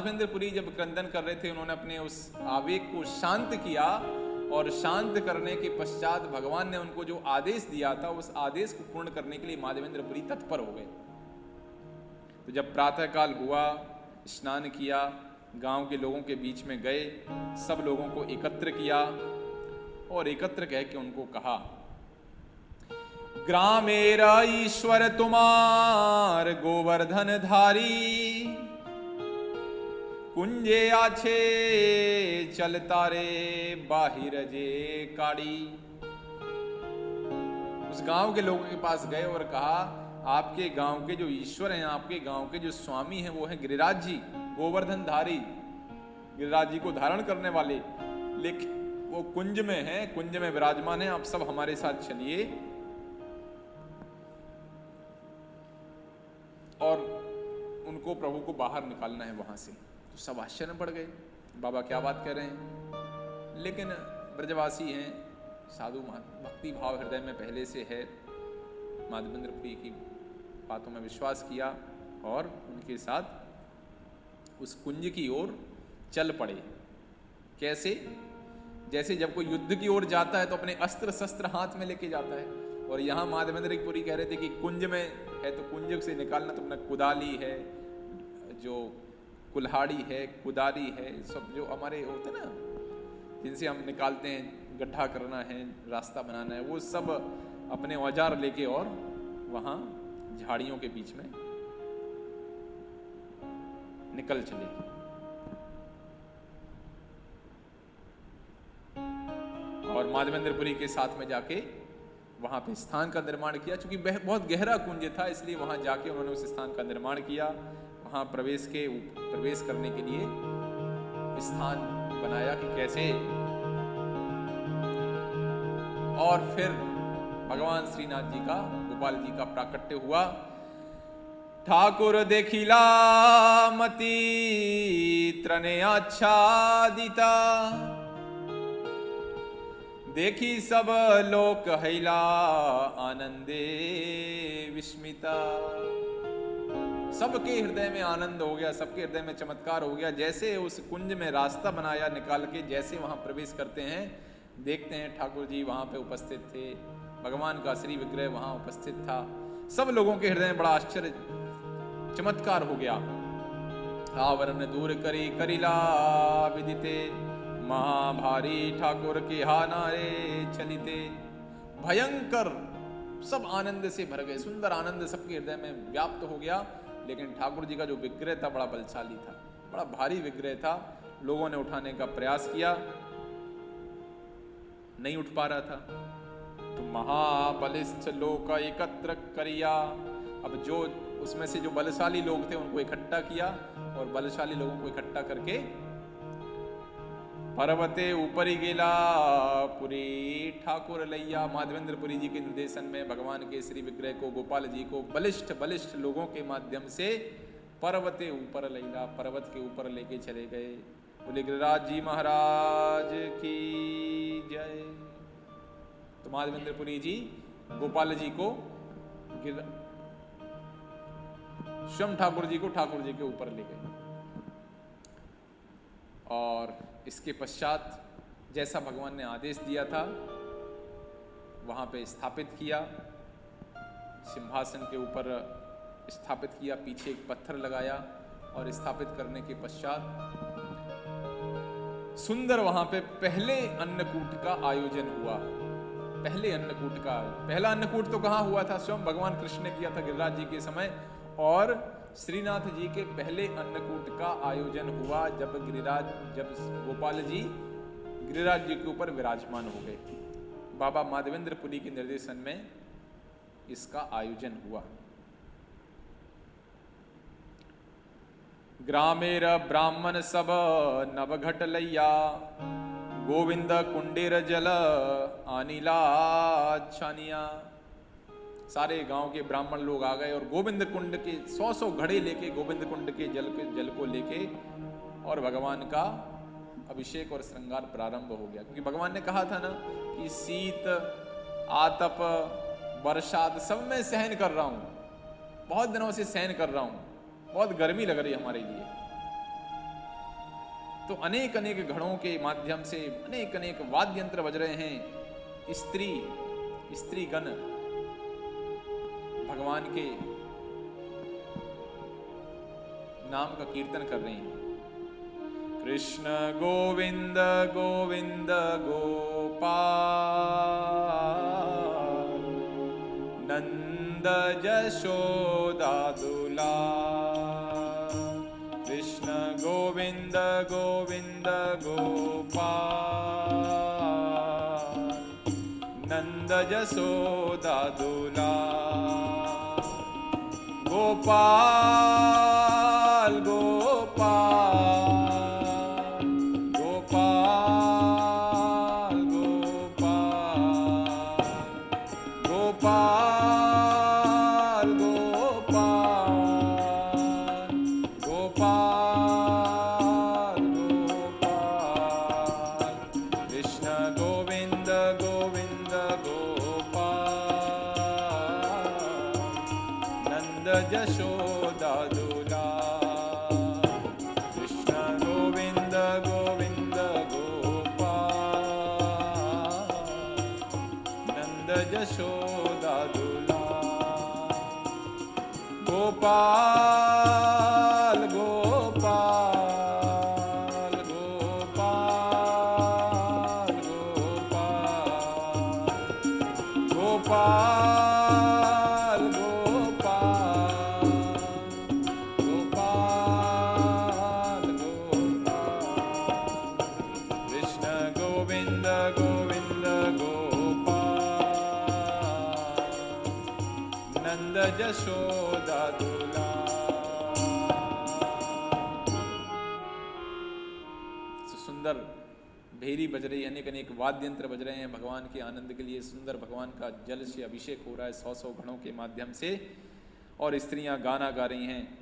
माधवेंद्रपुरी जब क्रंदन कर रहे थे, उन्होंने अपने उस आवेग को शांत किया और शांत करने के पश्चात भगवान ने उनको जो आदेश दिया था उस आदेश को पूर्ण करने के लिए माधवेंद्रपुरी तत्पर हो गए। तो जब प्रातःकाल हुआ, स्नान किया, गांव के लोगों के बीच में गए, सब लोगों को एकत्र किया और एकत्र कह के उनको कहा, ग्रामेर ईश्वर तुम्हार गोवर्धन धारी, कुंजे आछे चलता रे बाहिर जे काड़ी। उस गांव के लोगों के पास गए और कहा, आपके गांव के जो ईश्वर हैं, आपके गांव के जो स्वामी हैं, वो हैं गिरिराज जी, गोवर्धन धारी, गिरिराज जी को धारण करने वाले, लेकिन वो कुंज में हैं, कुंज में विराजमान हैं। आप सब हमारे साथ चलिए और उनको, प्रभु को बाहर निकालना है वहां से। तो सब आश्चर्य में पड़ गए, बाबा क्या बात कह रहे हैं। लेकिन ब्रजवासी हैं, साधु, भक्ति भाव हृदय में पहले से है, माधवेंद्रपुरी की बातों में विश्वास किया और उनके साथ उस कुंज की ओर चल पड़े। कैसे? जैसे जब कोई युद्ध की ओर जाता है तो अपने अस्त्र शस्त्र हाथ में लेके जाता है, और यहाँ माधवेंद्रपुरी कह रहे थे कि कुंज में है तो कुंज से निकालना तो अपना कुदाली है, जो कुल्हाड़ी है, कुदारी है, सब जो हमारे होते ना जिनसे हम निकालते हैं, गड्ढा करना है, रास्ता बनाना है, वो सब अपने औजार लेके और वहां झाड़ियों के बीच में निकल चले। और माधवेंद्रपुरी के साथ में जाके वहां पे स्थान का निर्माण किया। चूंकि बहुत गहरा कुंज था, इसलिए वहां जाके उन्होंने उस स्थान का निर्माण किया। वहां प्रवेश करने के लिए स्थान बनाया कि कैसे। और फिर भगवान श्रीनाथ जी का, गोपाल जी का प्राकट्य हुआ। ठाकुर देखिला मती त्रने आच्छादिता, देखी सब लोक हैला आनंदे विस्मिता। सबके हृदय में आनंद हो गया, सबके हृदय में चमत्कार हो गया। जैसे उस कुंज में रास्ता बनाया निकाल के, जैसे वहां प्रवेश करते हैं, देखते हैं ठाकुर जी वहां पे उपस्थित थे, भगवान का श्री विग्रह वहां उपस्थित था। सब लोगों के हृदय में बड़ा आश्चर्य, चमत्कार हो गया। आवरण दूर करी करिला विदिते, महाभारी ठाकुर के हानारे चलिते। भयंकर, सब आनंद से भर गए, सुंदर आनंद सबके हृदय में व्याप्त हो गया। लेकिन ठाकुर जी का जो विग्रह था बड़ा बलशाली था, बड़ा भारी विग्रह था। लोगों ने उठाने का प्रयास किया, नहीं उठ पा रहा था। तो महाबलिष्ठ लोग का एकत्र करिया। अब जो उसमें से जो बलशाली लोग थे उनको इकट्ठा किया, और बलशाली लोगों को इकट्ठा करके पर्वते ऊपरी गेला पुरी ठाकुर लैया। माधवेंद्रपुरी जी के निर्देशन में भगवान के श्री विग्रह को, गोपाल जी को बलिष्ठ लोगों के माध्यम से पर्वते ऊपर लैला, पर्वत के ऊपर लेके चले गए। बोले गिरिराज जी महाराज की जय। तो माधवेंद्रपुरी जी गोपाल जी को, स्वयं ठाकुर जी को ठाकुर जी के ऊपर ले गए। और इसके पश्चात जैसा भगवान ने आदेश दिया था वहां पे स्थापित किया, सिंहासन के ऊपर स्थापित किया, पीछे एक पत्थर लगाया और स्थापित करने के पश्चात सुंदर वहां पे पहले अन्नकूट का आयोजन हुआ। पहला अन्नकूट तो कहां हुआ था? स्वयं भगवान कृष्ण ने किया था गिरिराज जी के समय। और श्रीनाथ जी के पहले अन्नकूट का आयोजन हुआ जब गोपाल जी गिरिराज जी के ऊपर विराजमान हो गए। बाबा माधवेंद्रपुरी के निर्देशन में इसका आयोजन हुआ। ग्रामेर ब्राह्मण सब नवघट लैया, गोविंद कुंडेर जल आनीला छानिया। सारे गांव के ब्राह्मण लोग आ गए और गोविंद कुंड के 100 घड़े लेके, गोविंद कुंड के जल को लेके, और भगवान का अभिषेक और श्रृंगार प्रारंभ हो गया। क्योंकि भगवान ने कहा था ना कि शीत, आतप, बरसात सब मैं सहन कर रहा हूं, बहुत दिनों से सहन कर रहा हूं, बहुत गर्मी लग रही है हमारे लिए। तो अनेक अनेक घड़ों के माध्यम से अनेक अनेक वाद्य यंत्र बज रहे हैं। स्त्रीगण भगवान के नाम का कीर्तन कर रही हैं। कृष्ण गोविंद गोविंद गोपाल, नंद यशोदा दुलार। कृष्ण गोविंद गोविंद गोपाल, नंद यशोदा दुलार। गोपाल गोपाल गोपाल गोपाल गोपाल गोपाल गोपाल गोपाल। कृष्ण गोविंद गोविंद गोपाल, नंद यशोदा दुलार। कृष्ण गोविंद गोविंद गोपाल, नंद यशोदा दुलार। गोपाल गोपाल गोपाल गोपाल गोपाल गोपाल गोपाल गोपाल। कृष्ण गोविंद गोविंद गोपाल, नंद यशोदा दुलार। सुंदर भेरी बज रही है, अनेक अनेक वाद्य यंत्र बज रहे हैं भगवान के आनंद के लिए। सुंदर भगवान का जल से अभिषेक हो रहा है 100 घड़ों के माध्यम से, और स्त्रियां गाना गा रही हैं।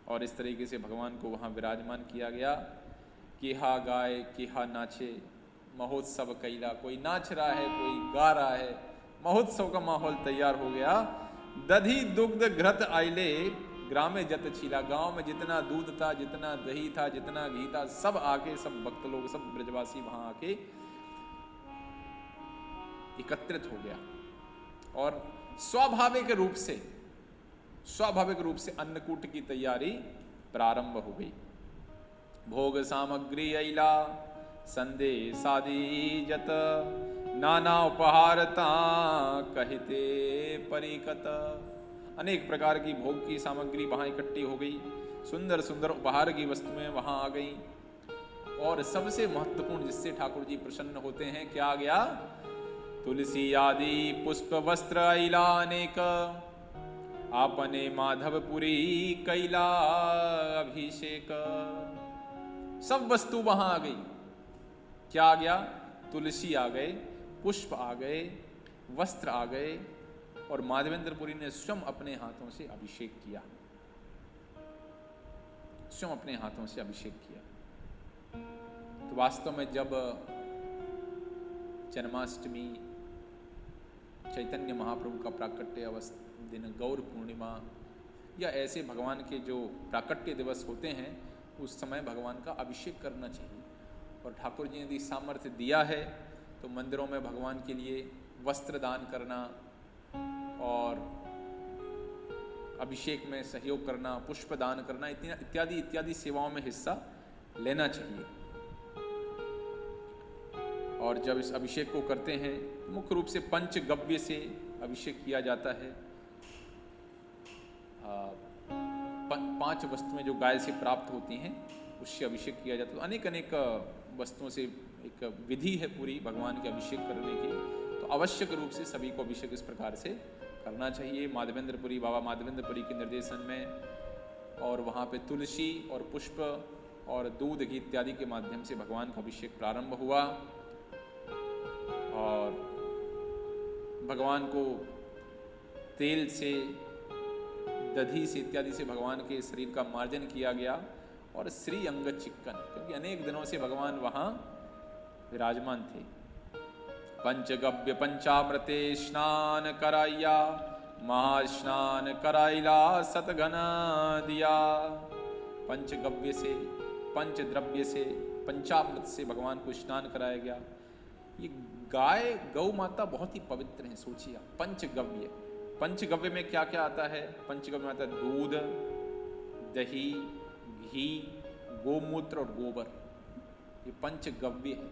और इस तरीके से भगवान को वहाँ विराजमान किया गया। किहा गाए किहा नाचे, महोत्सव कैला। कोई नाच रहा है, कोई गा रहा है, महोत्सव का माहौल तैयार हो गया। दधी दुग्ध घृत आइले, ग्रामे जत छीला। गांव में जितना दूध था, जितना दही था, जितना घी था, सब आके, सब भक्त लोग, सब ब्रजवासी वहां आके एकत्रित हो गया। और स्वाभाविक रूप से अन्नकूट की तैयारी प्रारंभ हो गई। भोग सामग्री अइला, संदेश आदि जत, नाना उपहार ता कहते परिकत। अनेक प्रकार की भोग की सामग्री वहां इकट्ठी हो गई। सुंदर सुंदर उपहार की वस्तुएं वहां आ गई। और सबसे महत्वपूर्ण, जिससे ठाकुर जी प्रसन्न होते हैं, क्या आ गया? तुलसी आदि पुष्प वस्त्र अइला अनेक, आपने माधवपुरी कैला अभिषेक। सब वस्तु वहां आ गई। क्या आ गया? तुलसी आ गए, पुष्प आ गए, वस्त्र आ गए, और माधवेंद्रपुरी ने स्वयं अपने हाथों से अभिषेक किया। स्वयं अपने हाथों से अभिषेक किया। तो वास्तव में जब जन्माष्टमी, चैतन्य महाप्रभु का प्राकट्य दिन, गौर पूर्णिमा, या ऐसे भगवान के जो प्राकट्य दिवस होते हैं, उस समय भगवान का अभिषेक करना चाहिए। और ठाकुर जी ने यदि सामर्थ्य दिया है तो मंदिरों में भगवान के लिए वस्त्र दान करना और अभिषेक में सहयोग करना, पुष्प दान करना, इत्यादि इत्यादि सेवाओं में हिस्सा लेना चाहिए। और जब इस अभिषेक को करते हैं तो मुख्य रूप से पंचगव्य से अभिषेक किया जाता है। 5 वस्तुएं जो गाय से प्राप्त होती हैं, उससे अभिषेक किया जाता है। तो अनेक अनेक वस्तुओं से एक विधि है पूरी भगवान के अभिषेक करने की। तो आवश्यक रूप से सभी को अभिषेक इस प्रकार से करना चाहिए। माधवेंद्रपुरी, बाबा माधवेंद्रपुरी के निर्देशन में, और वहाँ पे तुलसी और पुष्प और दूध घी इत्यादि के माध्यम से भगवान का अभिषेक प्रारंभ हुआ। और भगवान को तेल से, दधी से इत्यादि से भगवान के शरीर का मार्जन किया गया। और श्री अंग चिक्कन, क्योंकि अनेक दिनों से भगवान वहाँ विराजमान थे। पंचगव्य पंचामृते स्नान कराइया, महास्नान कराइला सतघन दिया। पंचगव्य से, पंचद्रव्य से पंचामृत से भगवान को स्नान कराया गया। ये गाय गौ माता बहुत ही पवित्र हैं। सोचिए आप, पंचगव्य, पंचगव्य में क्या क्या आता है? पंचगव्य में आता है दूध, दही, घी, गोमूत्र और गोबर। ये पंचगव्य है,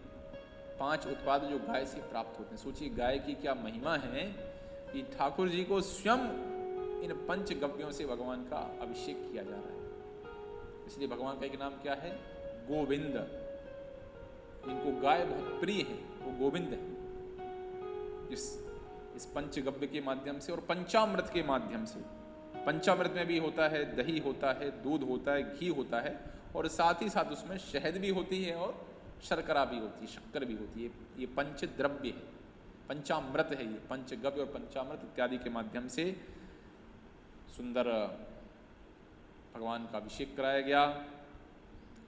5 उत्पाद जो गाय से प्राप्त होते हैं। सोचिए गाय की क्या महिमा है कि ठाकुर जी को स्वयं इन पंचगव्यों से भगवान का अभिषेक किया जा रहा है। इसलिए भगवान का एक नाम क्या है? गोविंद। इनको गाय बहुत प्रिय है, वो गोविंद है। इस पंचगव्य के माध्यम से और पंचामृत के माध्यम से। पंचामृत में भी होता है दही होता है, दूध होता है, घी होता है और साथ ही साथ उसमें शहद भी होती है और शर्करा भी होती है, शक्कर भी होती है। ये पंचद्रव्य है, पंचामृत है। ये पंचगव्य और पंचामृत इत्यादि के माध्यम से सुंदर भगवान का अभिषेक कराया गया।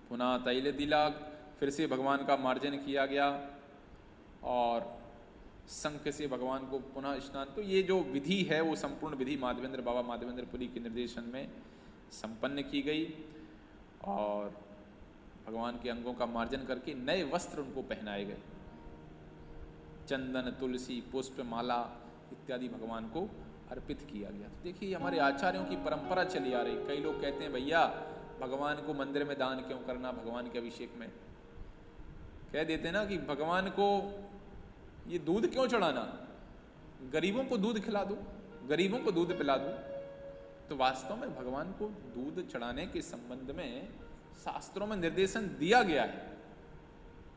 पुनः तैल तिलक, फिर से भगवान का मार्जन किया गया और शंख से भगवान को पुनः स्नान। तो ये जो विधि है वो संपूर्ण विधि माधवेंद्र बाबा माधवेंद्रपुरी के निर्देशन में संपन्न की गई और भगवान के अंगों का मार्जन करके नए वस्त्र उनको पहनाए गए। चंदन, तुलसी, पुष्प, माला इत्यादि भगवान को अर्पित किया गया। तो देखिए हमारे आचार्यों की परंपरा चली आ रही। कई लोग कहते हैं भैया भगवान को मंदिर में दान क्यों करना, भगवान के अभिषेक में कह देते हैं ना कि भगवान को ये दूध क्यों चढ़ाना, गरीबों को दूध खिला दो, गरीबों को दूध पिला दो। तो वास्तव में भगवान को दूध चढ़ाने के संबंध में शास्त्रों में निर्देशन दिया गया है,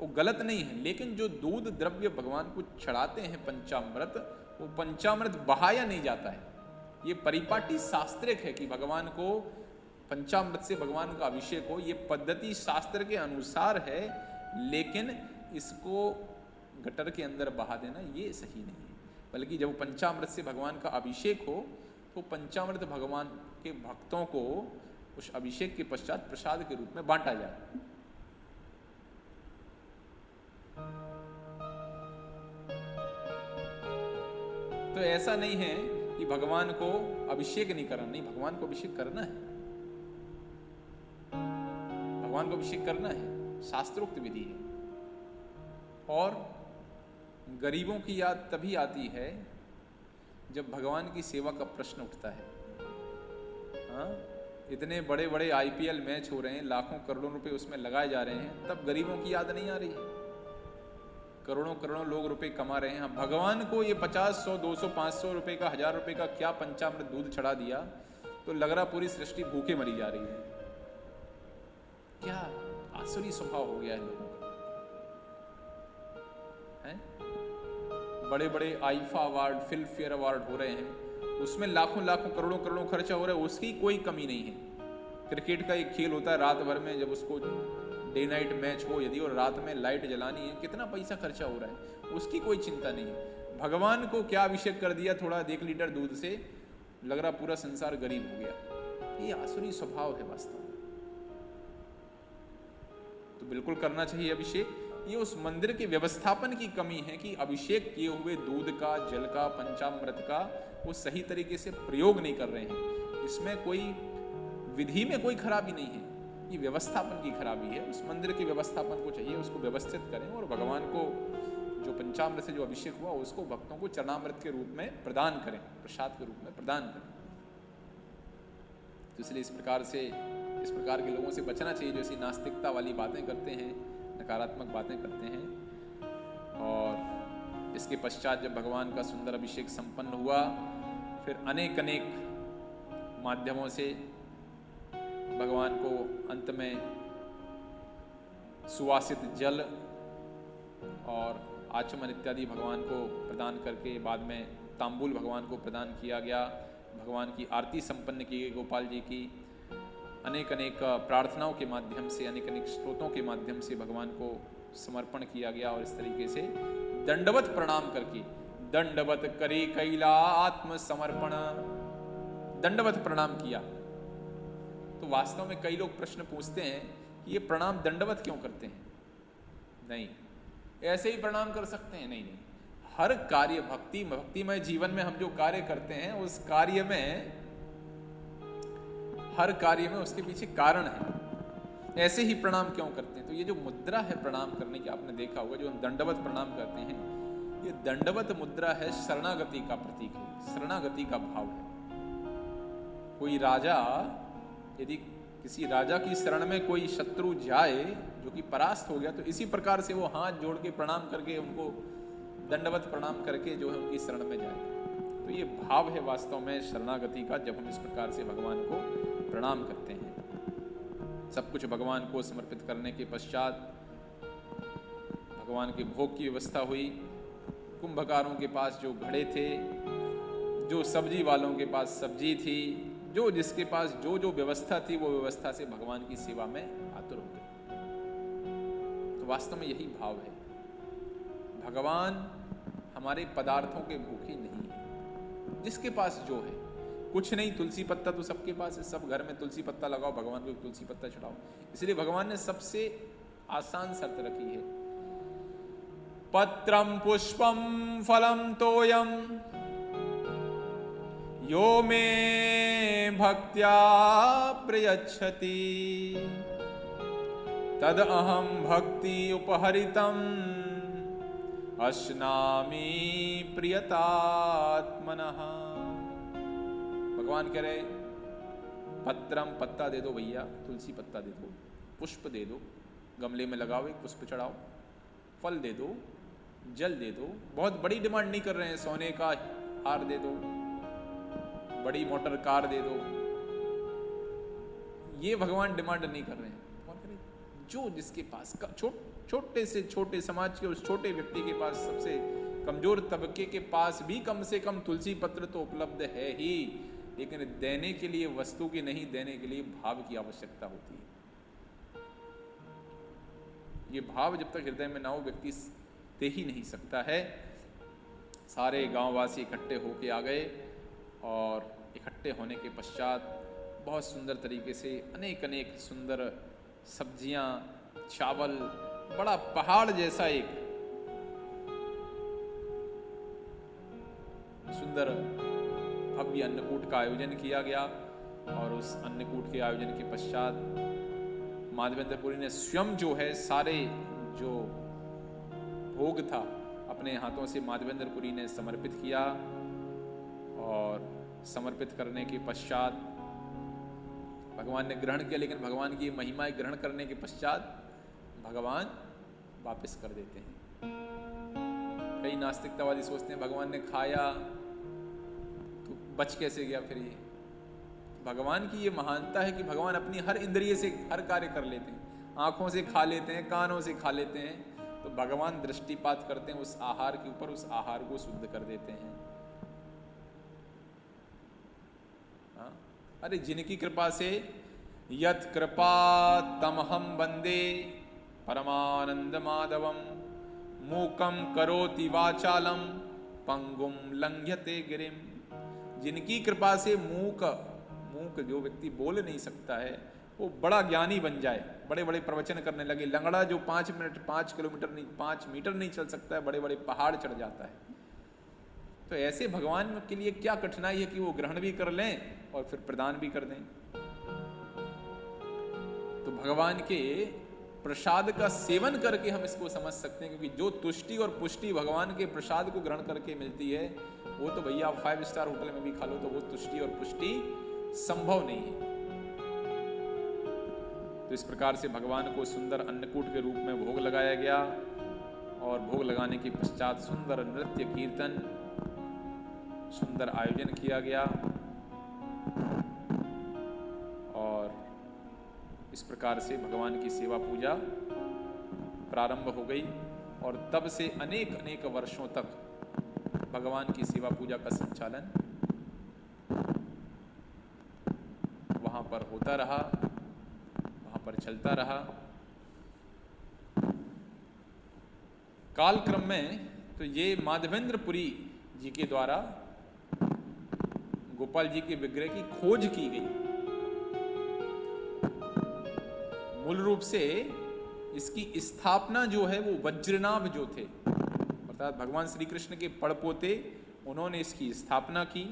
वो गलत नहीं है। लेकिन जो दूध द्रव्य भगवान को चढ़ाते हैं पंचामृत, वो पंचामृत बहाया नहीं जाता है। ये परिपाटी शास्त्रिक है कि भगवान को पंचामृत से भगवान का अभिषेक हो। ये पद्धति शास्त्र के अनुसार है, लेकिन इसको गटर के अंदर बहा देना ये सही नहीं है। बल्कि जब पंचामृत से भगवान का अभिषेक हो तो पंचामृत भगवान के भक्तों को उस अभिषेक के पश्चात प्रसाद के रूप में बांटा जाए। तो ऐसा नहीं है कि भगवान को अभिषेक नहीं करना, नहीं, भगवान को अभिषेक करना है, भगवान को अभिषेक करना है, शास्त्रोक्त विधि है। और गरीबों की याद तभी आती है जब भगवान की सेवा का प्रश्न उठता है। हाँ, इतने बड़े बड़े IPL मैच हो रहे हैं, लाखों करोड़ों रुपए उसमें लगाए जा रहे हैं, तब गरीबों की याद नहीं आ रही है। करोड़ों करोड़ों लोग रुपए कमा रहे हैं, भगवान को ये 50, 100, 200, 500 रुपए का, 1000 रुपए का क्या पंचामृत दूध चढ़ा दिया तो लग रहा पूरी सृष्टि भूखे मरी जा रही है। क्या आसुरी स्वभाव हो गया है लोगों का, है? बड़े बड़े IIFA award, film fair award हो रहे हैं, उसमें लाखों लाखों करोड़ों करोड़ों खर्चा हो रहा है, उसकी कोई कमी नहीं है। क्रिकेट का एक खेल होता है, रात भर में जब उसको डे नाइट मैच हो यदि और रात में लाइट जलानी है, कितना पैसा खर्चा हो रहा है, उसकी कोई चिंता नहीं है। भगवान को क्या अभिषेक कर दिया थोड़ा 1 लीटर दूध से, लग रहा पूरा संसार गरीब हो गया। ये आसुरी स्वभाव है वास्तव में। तो बिल्कुल करना चाहिए अभिषेक। ये उस मंदिर के व्यवस्थापन की कमी है कि अभिषेक किए हुए दूध का, जल का, पंचामृत का वो सही तरीके से प्रयोग नहीं कर रहे हैं। इसमें कोई विधि में कोई खराबी नहीं है, ये व्यवस्थापन की खराबी है। उस मंदिर के व्यवस्थापन को चाहिए उसको व्यवस्थित करें और भगवान को जो पंचामृत से जो अभिषेक हुआ उसको भक्तों को चरणामृत के रूप में प्रदान करें, प्रसाद के रूप में प्रदान करें। तो इसलिए इस प्रकार के लोगों से बचना चाहिए जो ऐसी नास्तिकता वाली बातें करते हैं, नकारात्मक बातें करते हैं। और इसके पश्चात जब भगवान का सुंदर अभिषेक संपन्न हुआ, फिर अनेक माध्यमों से भगवान को अंत में सुवासित जल और आचमन इत्यादि भगवान को प्रदान करके बाद में तांबूल भगवान को प्रदान किया गया। भगवान की आरती संपन्न की गई गोपाल जी की। अनेक प्रार्थनाओं के माध्यम से, अनेक स्त्रोतों के माध्यम से भगवान को समर्पण किया गया और इस तरीके से दंडवत प्रणाम करके, दंडवत करे कैला आत्म समर्पण, दंडवत प्रणाम किया। तो वास्तव में कई लोग प्रश्न पूछते हैं कि ये प्रणाम दंडवत क्यों करते हैं? नहीं, ऐसे ही प्रणाम कर सकते हैं? नहीं, हर कार्य भक्तिमय जीवन में हम जो कार्य करते हैं उस कार्य में, हर कार्य में उसके पीछे कारण है। ऐसे ही प्रणाम क्यों करते हैं? तो ये जो मुद्रा है प्रणाम करने की, आपने देखा होगा जो हम दंडवत प्रणाम करते हैं, ये दंडवत मुद्रा है, शरणागति का प्रतीक है, शरणागति का भाव है। कोई राजा, यदि किसी राजा की शरण में कोई शत्रु जाए जो कि परास्त हो गया, तो इसी प्रकार से वो हाथ जोड़ के प्रणाम करके, उनको दंडवत प्रणाम करके जो है उनकी शरण में जाए। तो ये भाव है वास्तव में शरणागति का, जब हम इस प्रकार से भगवान को प्रणाम करते हैं। सब कुछ भगवान को समर्पित करने के पश्चात भगवान के भोग की व्यवस्था हुई। कुंभकारों के पास जो घड़े थे, जो सब्जी वालों के पास सब्जी थी, जो जिसके पास जो जो व्यवस्था थी, वो व्यवस्था से भगवान की सेवा में आतुर हो गए। तो वास्तव में यही भाव है, भगवान हमारे पदार्थों के भूखे नहीं है। जिसके पास जो है, कुछ नहीं, तुलसी पत्ता तो सबके पास है, सब घर में तुलसी पत्ता लगाओ, भगवान को तुलसी पत्ता चढ़ाओ। इसलिए भगवान ने सबसे आसान शर्त रखी है, पत्रम पुष्पम फलम तोयम यो मे भक्त्या प्रयच्छति तद अहम भक्ति उपहरितम अश्नामि प्रियतात्मनः। भगवान कह रहे, पत्रम पत्ता दे दो भैया, तुलसी पत्ता दे दो, पुष्प दे दो, गमले में लगाओ, एक पुष्प चढ़ाओ, फल दे दो, जल दे दो। बहुत बड़ी डिमांड नहीं कर रहे हैं, सोने का हार दे दो, बड़ी मोटर कार दे दो, ये भगवान डिमांड नहीं कर रहे हैं। भगवान कह रहे जो जिसके पास, छोटे से छोटे समाज के उस छोटे व्यक्ति के पास, सबसे कमजोर तबके के पास भी कम से कम तुलसी पत्र तो उपलब्ध है ही, लेकिन देने के लिए वस्तु की नहीं, देने के लिए भाव की आवश्यकता होती है। ये भाव जब तक हृदय में ना हो, व्यक्ति दे ही नहीं सकता है। सारे गांववासी इकट्ठे होके आ गए और इकट्ठे होने के पश्चात बहुत सुंदर तरीके से अनेक अनेक सुंदर सब्जियां, चावल, बड़ा पहाड़ जैसा एक सुंदर भव्य अन्नकूट का आयोजन किया गया। और उस अन्नकूट के आयोजन के पश्चात माधवेंद्रपुरी ने स्वयं जो है सारे जो भोग था अपने हाथों से माधवेंद्रपुरी ने समर्पित किया। और समर्पित करने के पश्चात भगवान ने ग्रहण किया, लेकिन भगवान की महिमा ग्रहण करने के पश्चात भगवान वापस कर देते हैं। कई नास्तिकतावादी सोचते हैं भगवान ने खाया तो बच कैसे गया फिर ये। भगवान की ये महानता है कि भगवान अपनी हर इंद्रिय से हर कार्य कर लेते हैं। आंखों से खा लेते हैं, कानों से खा लेते हैं, तो भगवान दृष्टिपात करते हैं उस आहार के ऊपर, उस आहार को शुद्ध कर देते हैं। अरे जिनकी कृपा से, यत् कृपा तमहम वंदे परमानंद माधवम मूकम करोति वाचालम पंगुम लंघ्यते गिरिम। जिनकी कृपा से मूक जो व्यक्ति बोल नहीं सकता है वो बड़ा ज्ञानी बन जाए, बड़े बड़े प्रवचन करने लगे। लंगड़ा जो 5 किलोमीटर नहीं, 5 मीटर नहीं चल सकता है, बड़े बड़े पहाड़ चढ़ जाता है। तो ऐसे भगवान के लिए क्या कठिनाई है कि वो ग्रहण भी कर लें और फिर प्रदान भी कर दें। तो भगवान के प्रसाद का सेवन करके हम इसको समझ सकते हैं, क्योंकि जो तुष्टि और पुष्टि भगवान के प्रसाद को ग्रहण करके मिलती है, वो तो भैया आप 5 स्टार होटल में भी खा लो तो वो तुष्टि और पुष्टि संभव नहीं है। तो इस प्रकार से भगवान को सुंदर अन्नकूट के रूप में भोग लगाया गया। और भोग लगाने के पश्चात सुंदर नृत्य कीर्तन, सुंदर आयोजन किया गया। और इस प्रकार से भगवान की सेवा पूजा प्रारंभ हो गई। और तब से अनेक अनेक वर्षों तक भगवान की सेवा पूजा का संचालन वहां पर होता रहा, वहां पर चलता रहा। कालक्रम में तो ये माधवेंद्रपुरी जी के द्वारा गोपाल जी के विग्रह की खोज की गई। मूल रूप से इसकी स्थापना जो है वो वज्रनाभ जो थे, अर्थात भगवान श्री कृष्ण के पड़पोते, उन्होंने इसकी स्थापना की।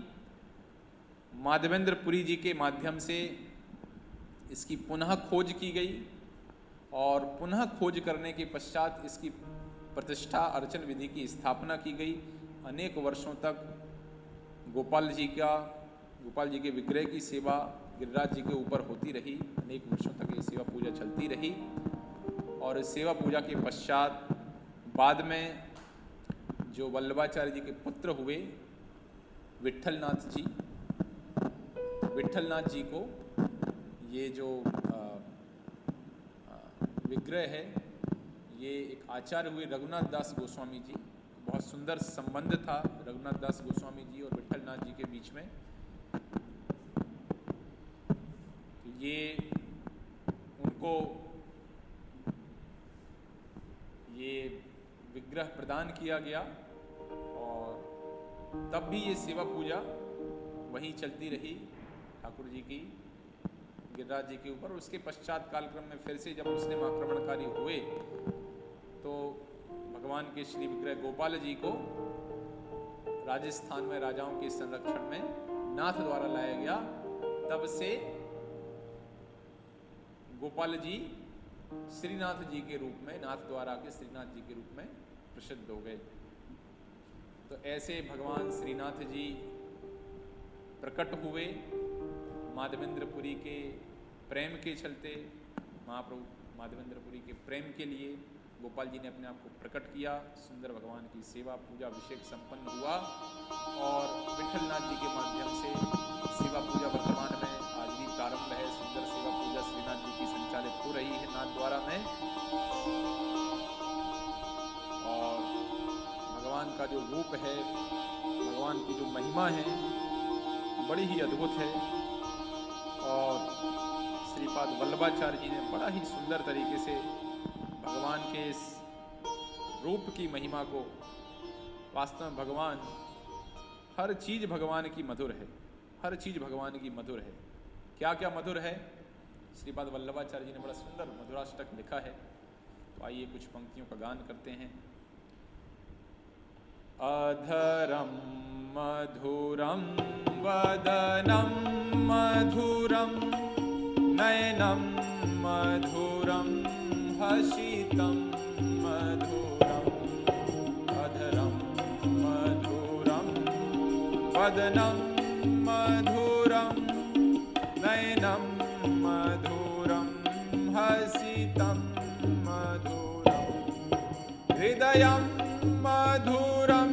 माधवेंद्रपुरी जी के माध्यम से इसकी पुनः खोज की गई और पुनः खोज करने के पश्चात इसकी प्रतिष्ठा अर्चन विधि की स्थापना की गई। अनेक वर्षों तक गोपाल जी के विग्रह की सेवा गिरिराज जी के ऊपर होती रही। अनेक वर्षों तक ये सेवा पूजा चलती रही और इस सेवा पूजा के पश्चात बाद में जो वल्लभाचार्य जी के पुत्र हुए विट्ठलनाथ जी को ये जो विग्रह है ये एक आचार्य हुए रघुनाथ दास गोस्वामी जी। बहुत सुंदर संबंध था रघुनाथ दास गोस्वामी जी और विट्ठलनाथ जी के बीच में। तो ये उनको ये विग्रह प्रदान किया गया और तब भी ये सेवा पूजा वहीं चलती रही ठाकुर जी की गिरिराज जी के ऊपर। उसके पश्चात कालक्रम में फिर से जब मुस्लिम आक्रमणकारी हुए तो भगवान के श्री विग्रह गोपाल जी को राजस्थान में राजाओं के संरक्षण में नाथ द्वारा लाया गया। तब से गोपाल जी श्रीनाथ जी के रूप में, नाथ द्वारा के श्रीनाथ जी के रूप में प्रसिद्ध हो गए। तो ऐसे भगवान श्रीनाथ जी प्रकट हुए माधवेंद्रपुरी के प्रेम के चलते। महाप्रभु माधवेंद्रपुरी के प्रेम के लिए गोपाल जी ने अपने आप को प्रकट किया। सुंदर भगवान की सेवा पूजा अभिषेक संपन्न हुआ और विट्ठलनाथ जी के माध्यम से सेवा पूजा वर्तमान में आज भी प्रारंभ है। सुंदर सेवा पूजा श्रीनाथ जी की संचालित हो रही है नाथ द्वारा में। और भगवान का जो रूप है, भगवान की जो महिमा है बड़ी ही अद्भुत है। और श्रीपाद वल्लभाचार्य जी ने बड़ा ही सुंदर तरीके से भगवान के इस रूप की महिमा को, वास्तव में भगवान, हर चीज भगवान की मधुर है, हर चीज भगवान की मधुर है। क्या क्या मधुर है? श्रीपाद वल्लभाचार्य जी ने बड़ा सुंदर मधुराष्टक लिखा है। तो आइए कुछ पंक्तियों का गान करते हैं। अधरम मधुरम वदनम मधुरम नयनम मधुरम हसितम मधुरम अधरम मधुरम वदनम मधुरम नयनम मधुरम हसितम मधुरम हृदयं मधुरं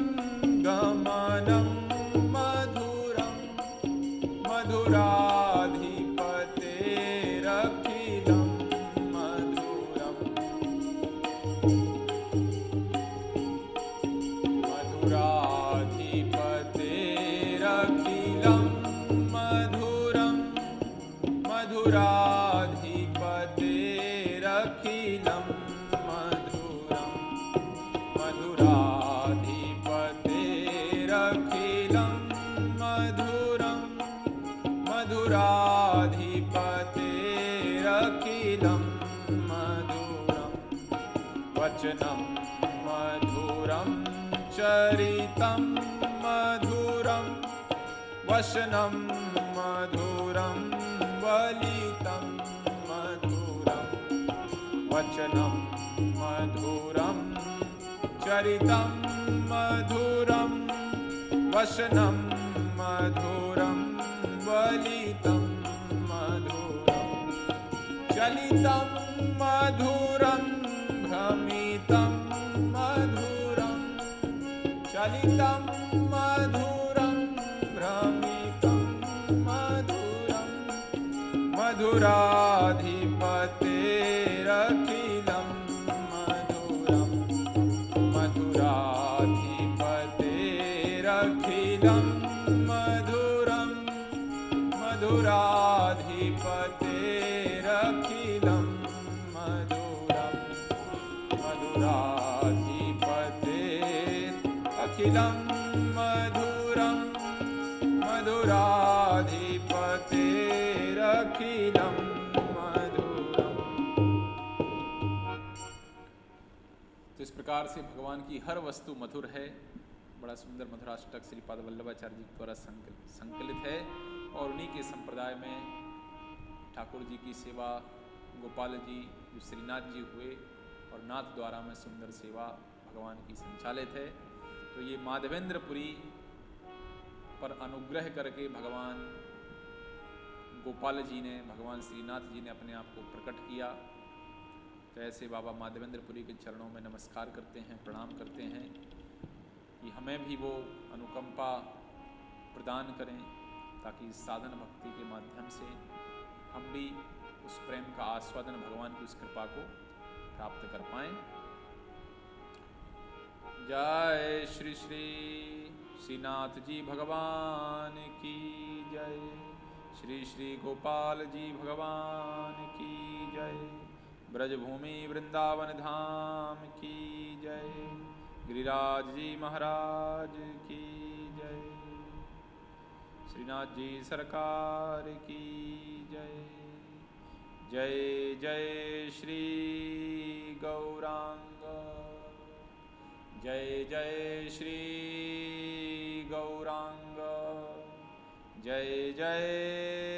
गमनं मधुरं मधुराधिपतेरखिलं मधुरं मधुराधिपतेरखिलं मधुरं मधुराधिपतेरखिलं मधुरं मधुराधिपतेरखिलं मधुरं मधुराधिपतेरखिलं मधुरं वचनं मधुरं चरितं मधुरं वचनं मधुरं वलितं मधुरं वचनं मधुरं चरितं मधुरं वचनं मधुरं वलितं मधुरं चलितं मधुरं भ्रमितं मधुरं चलितं मधुरं भ्रमितं मधुरं मधुराधिपतेरखिलं मधुरं मधुराधिपतेरखिलं मधुरं मधुराधिपतेरखिलं मधुरं मधुराधिपतेरखिलं मधुरं मधुराधिपतेरखिलं मधुरं। तो इस प्रकार से भगवान की हर वस्तु मधुर है। बड़ा सुंदर मधुराष्टक श्रीपाद वल्लभाचार्य जी द्वारा संकलित है और उन्हीं के संप्रदाय में ठाकुर जी की सेवा गोपाल जी जो श्रीनाथ जी हुए और नाथ द्वारा में सुंदर सेवा भगवान की संचालित है। तो ये माधवेंद्रपुरी पर अनुग्रह करके भगवान गोपाल जी ने, भगवान श्रीनाथ जी ने अपने आप को प्रकट किया। तो ऐसे बाबा माधवेंद्रपुरी के चरणों में नमस्कार करते हैं, प्रणाम करते हैं कि हमें भी वो अनुकंपा प्रदान करें ताकि साधन भक्ति के माध्यम से हम भी उस प्रेम का आस्वादन, भगवान की उस कृपा को प्राप्त कर पाएं। जय श्री श्री श्रीनाथ जी भगवान की जय, श्री श्री गोपाल जी भगवान की जय, ब्रजभूमि वृंदावन धाम की जय, गिरिराज जी महाराज की जय, श्रीनाथ जी सरकार की जय। जय जय श्री गौरांग, जय जय श्री गौरांग, जय जय